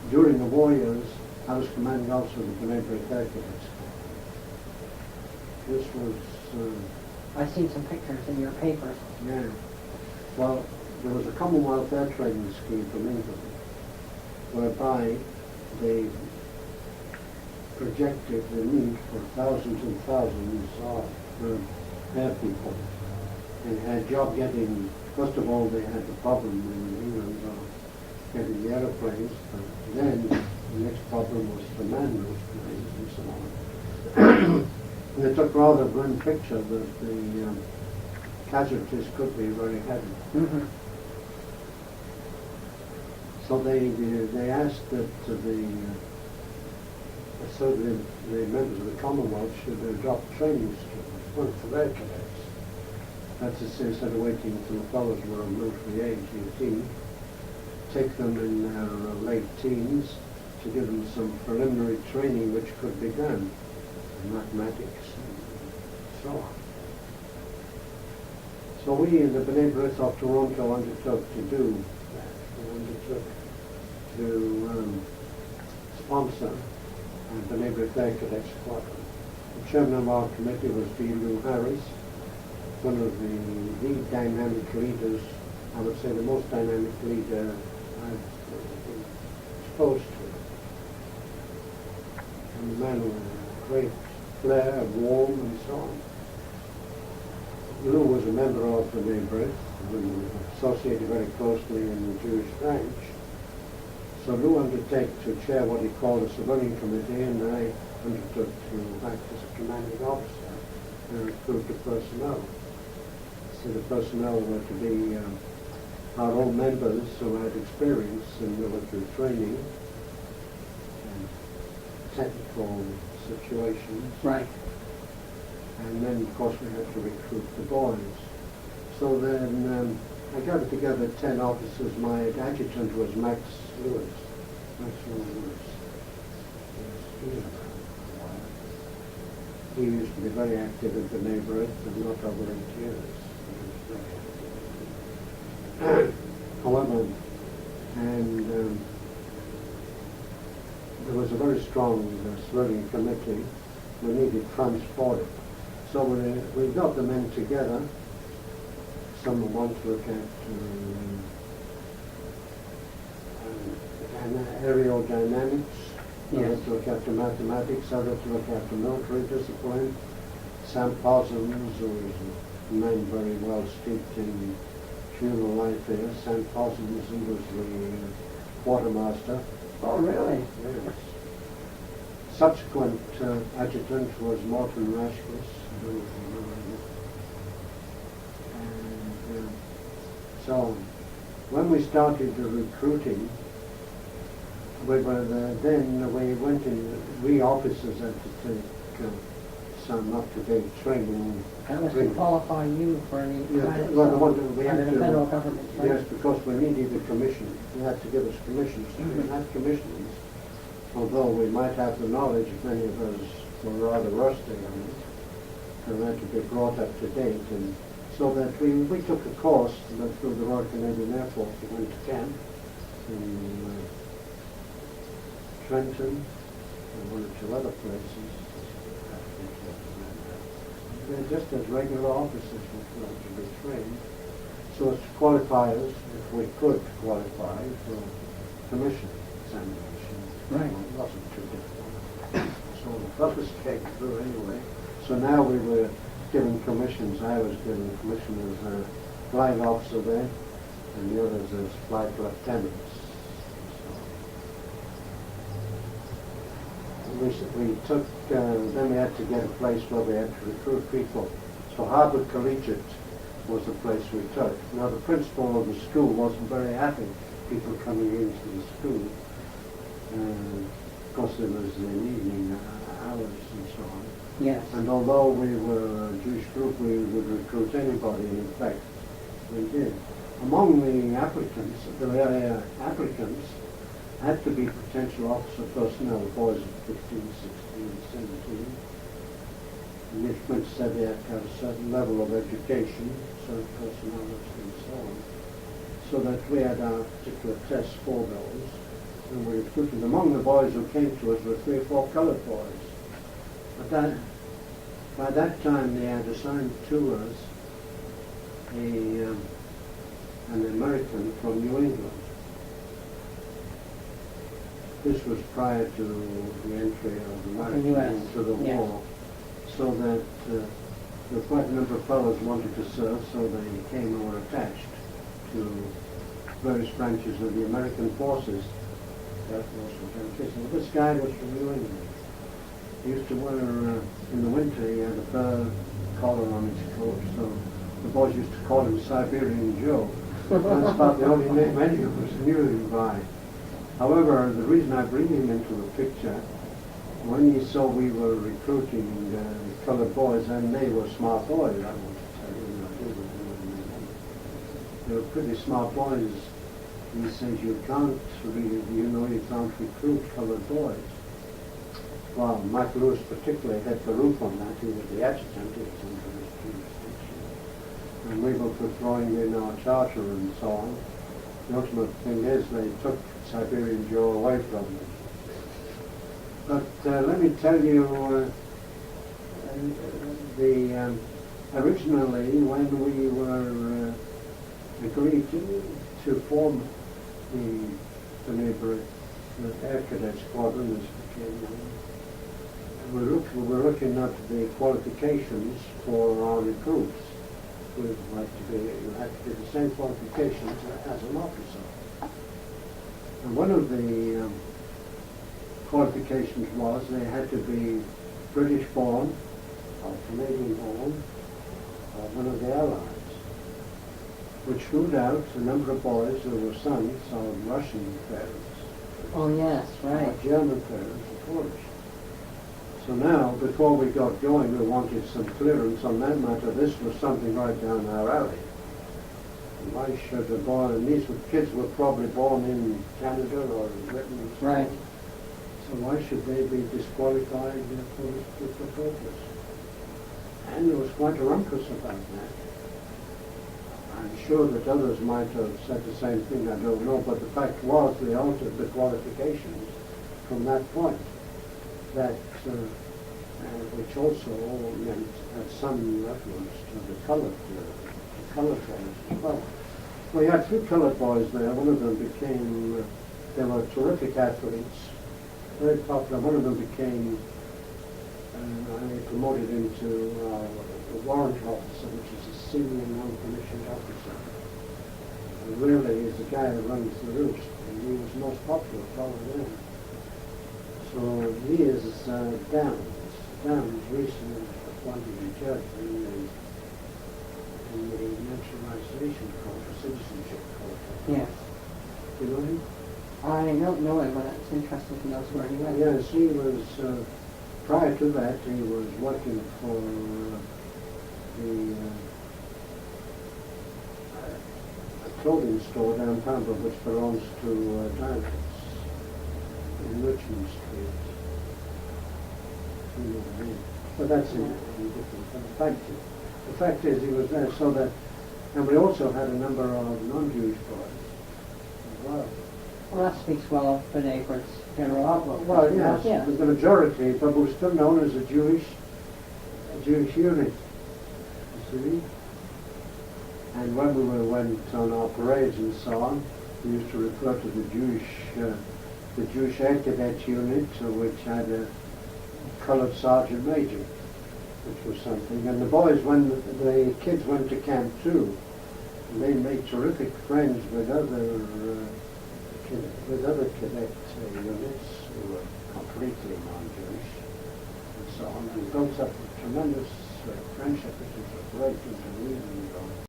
during the war years, I was commanding officer of the Brith Cadets. This was... I've seen some pictures in your papers. Yeah. Well, there was a Commonwealth Air Training scheme from England, whereby they projected the need for thousands and thousands of air people. And had job getting, first of all, they had the problem in England of getting the aeroplanes, but then the next problem was to man those planes and so on. And they took rather a grim picture that the casualties could be very heavy. Mm-hmm. So they asked that so the members of the Commonwealth should adopt training schemes for their cadets. That's to say, instead of waiting until the fellows were of military age, 18, take them in their late teens to give them some preliminary training which could be done in mathematics and so on. So we in the Brith of Toronto undertook to do that. We undertook to sponsor the Brith Cadet Squadron. The chairman of our committee was D. Lou Harris, one of the dynamic leaders, I would say the most dynamic leader I've been exposed to. And the man with a great flair, warm and so on. Lou was a member of the Brith, we were associated very closely in the Jewish branch. So Lou undertook to chair what he called a civilian committee, and I undertook to act as a commanding officer and recruit the personnel. So the personnel were to be our own members who had experience in military training and technical situations. Right. And then, of course, we had to recruit the boys. So then I gathered together 10 officers. My adjutant was Max Lewis. He used to be very active in the neighborhood, but not over 8 years. However, and there was a very strong civilian committee. We needed transport. So we got the men together. Some want to look at aerodynamics, others to look at the mathematics, others to look at the military discipline. Sam Parsons, who was a man very well steeped in funeral life here. Sam Parsons, he was the quartermaster. Oh, really? Yes. Subsequent adjutant was Martin Rashcliffe. And so when we started the recruiting, we went in, we officers had to take some up-to-date training. That was to qualify you for any kind we had under the to, federal government, right? Yes, because we needed a commission. They had to give us commissions. We had commissions, although we might have the knowledge, many of us were rather rusty on it, and had to be brought up to date. And so that we took a course through the Royal Canadian Air Force. We went to camp in Trenton and one or two other places. They're just as regular officers were to be trained. So as qualifiers, if we could qualify for commission examination, right. It wasn't too difficult. So the fellows came through anyway. So now we were given commissions. I was given commission as a flag officer there, and the others as flag lieutenants. We took, then we had to get a place where we had to recruit people. So Harvard Collegiate was the place we took. Now the principal of the school wasn't very happy, people coming into the school. Of course there was the evening hours and so on. Yes. And although we were a Jewish group, we would recruit anybody, and in fact we did. Among the applicants, had to be potential officer personnel, boys of 15, 16, 17. Management said they had to have a certain level of education, certain personality and so on. So that we had our particular tests for those. And we recruited. Among the boys who came to us were 3 or 4 coloured boys. But by that time they had assigned to us an American from New England. This was prior to the entry of Americans into the war, so that there were quite a number of fellows wanted to serve, so they came and were attached to various branches of the American forces. That was this guy was from New England. He used to wear, in the winter, he had a fur collar on his coat, so the boys used to call him Siberian Joe. That's about the only name any of us knew him by. However, the reason I bring him into the picture, when he saw we were recruiting colored boys, and they were smart boys, I want to tell you, they were pretty smart boys. He says, you can't recruit colored boys. Well, Mike Lewis particularly had the roof on that. He was the adjutant, he was under his jurisdiction. And we were withdrawing in our charter and so on. The ultimate thing is they took Siberian Joe away from them. But let me tell you, originally when we were agreed to form the new Brith, the Air Cadet Squadron, as it became known, we were looking at the qualifications for our recruits. You had to be the same qualifications as an officer. And one of the qualifications was they had to be British born or Canadian born or one of the Allies, which ruled out a number of boys who were sons of Russian parents. Oh yes, right. Or German parents, of course. So now, before we got going, we wanted some clearance on that matter. This was something right down our alley. And why should a boy, and these kids were probably born in Canada or in Britain. Right. So why should they be disqualified for this particular purpose? And there was quite a rumpus about that. I'm sure that others might have said the same thing, I don't know, but the fact was they altered the qualifications from that point. That which also meant had some reference to the colored boys as well. We had 3 colored boys there. One of them became, they were terrific athletes, very popular. One of them became, I promoted him to a warrant officer, which is a senior non-commissioned officer. And really is the guy that runs the roost, and he was the most popular fellow there. So he is Downs recently appointed a judge in the naturalization court, or citizenship court. Yes. Do you know him? I don't know him, but it's interesting to know where he went. Yes, he was, prior to that, he was working for a clothing store downtown, but which belongs to Diamonds in Richmond Street. You know what I mean? But that's indifferent. The fact is he was there so that, and we also had a number of non-Jewish boys as well. Well, that speaks well of the neighbor's general outlook. Well, yes, the majority, but we're still known as a Jewish unit, you see. And when we went on our parades and so on, we used to refer to the Jewish Air Cadet unit, which had a coloured sergeant major, which was something. And the boys, when the kids went to camp too, they made terrific friends with other cadet units who were completely non-Jewish and so on, and built up a tremendous friendship, which was a great interweaving going.